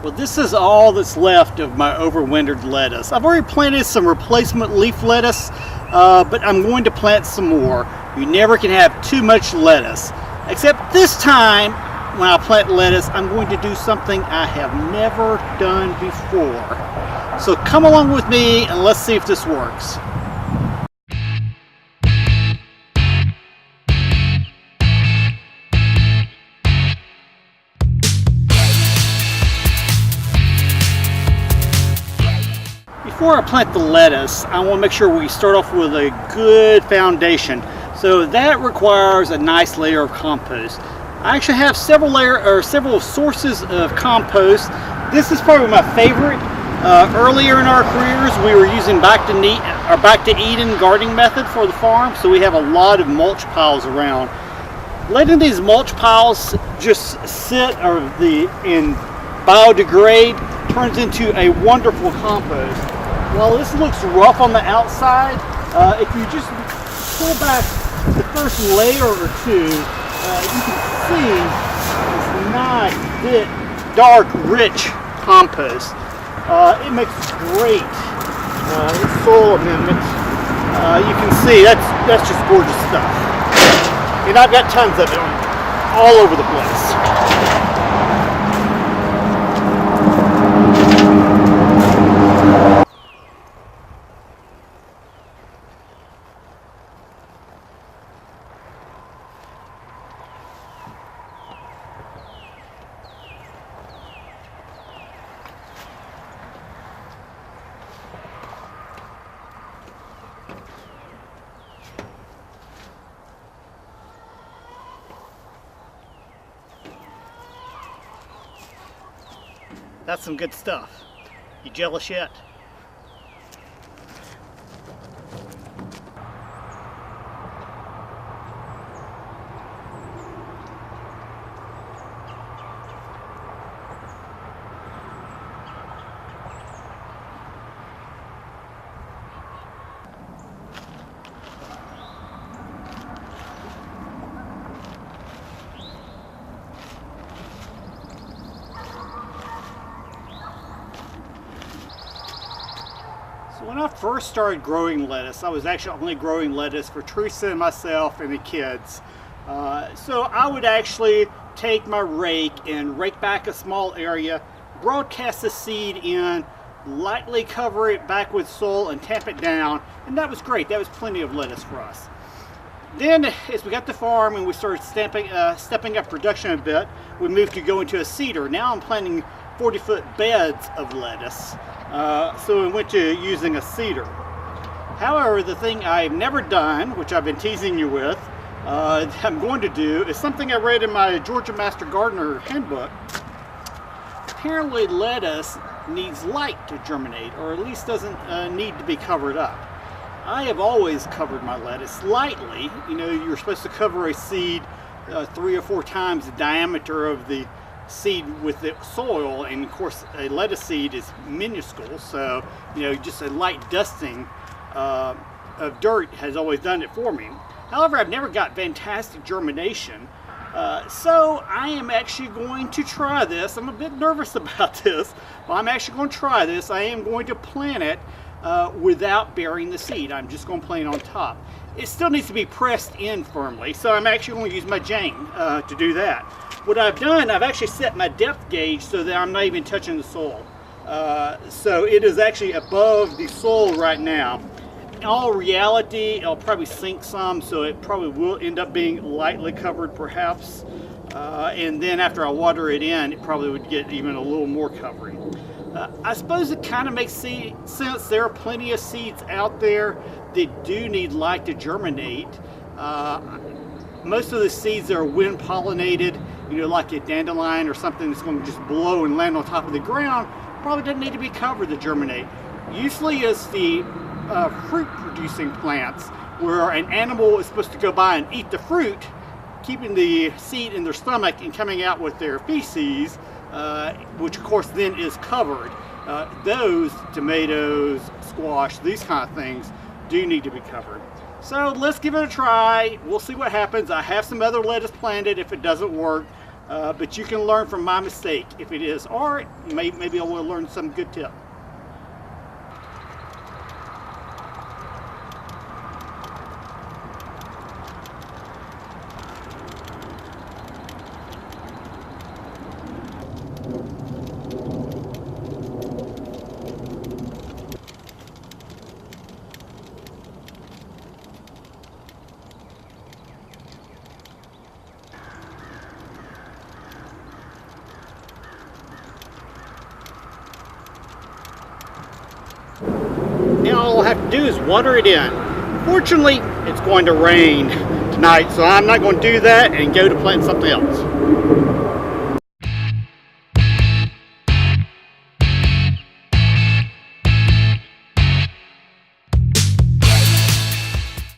Well, this is all that's left of my overwintered lettuce. I've already planted some replacement leaf lettuce, but I'm going to plant some more. You never can have too much lettuce. Except this time, when I plant lettuce, I'm going to do something I have never done before. So come along with me and let's see if this works. Before I plant the lettuce, I want to make sure we start off with a good foundation. So that requires a nice layer of compost. I actually have several sources of compost. This is probably my favorite. Earlier in our careers, we were using back to Eden gardening method for the farm, so we have a lot of mulch piles around. Letting these mulch piles just sit and biodegrade turns into a wonderful compost. While this looks rough on the outside, if you just pull back the first layer or two, you can see this nice, thick, dark, rich compost. It makes great soil amendments. You can see that's just gorgeous stuff. And I've got tons of it all over the place. That's some good stuff. You jealous yet? So when I first started growing lettuce, I was actually only growing lettuce for Teresa and myself and the kids. So I would actually take my rake and rake back a small area, broadcast the seed in, lightly cover it back with soil and tamp it down, and that was great. That was plenty of lettuce for us. Then as we got the farm and we started stepping up production a bit, we moved to go into a cedar. Now I'm planting 40-foot beds of lettuce. So we went to using a cedar. However, the thing I've never done, which I've been teasing you with, I'm going to do, is something I read in my Georgia Master Gardener handbook. Apparently lettuce needs light to germinate, or at least doesn't need to be covered up. I have always covered my lettuce lightly. You know, you're supposed to cover a seed 3 or 4 times the diameter of the seed with the soil, and of course a lettuce seed is minuscule, so you know, just a light dusting of dirt has always done it for me. However, I've never got fantastic germination, so I am actually going to try this. I'm a bit nervous about this, but I'm actually going to try this. I am going to plant it without burying the seed. I'm just going to plant it on top. It still needs to be pressed in firmly, so I'm actually going to use my jang to do that. What I've done, I've actually set my depth gauge so that I'm not even touching the soil. So it is actually above the soil right now. In all reality, it'll probably sink some, so it probably will end up being lightly covered perhaps. And then after I water it in, it probably would get even a little more covering. I suppose it kind of makes sense. There are plenty of seeds out there that do need light to germinate. Most of the seeds are wind pollinated, you know, like a dandelion or something that's going to just blow and land on top of the ground, probably doesn't need to be covered to germinate. Usually it's the fruit producing plants where an animal is supposed to go by and eat the fruit, keeping the seed in their stomach and coming out with their feces, which of course then is covered. Those tomatoes, squash, these kind of things do need to be covered. So let's give it a try. We'll see what happens. I have some other lettuce planted if it doesn't work. but you can learn from my mistake. If it is art, maybe I will learn some good tip. Now all I have to do is water it in. Fortunately, it's going to rain tonight, so I'm not going to do that and go to plant something else.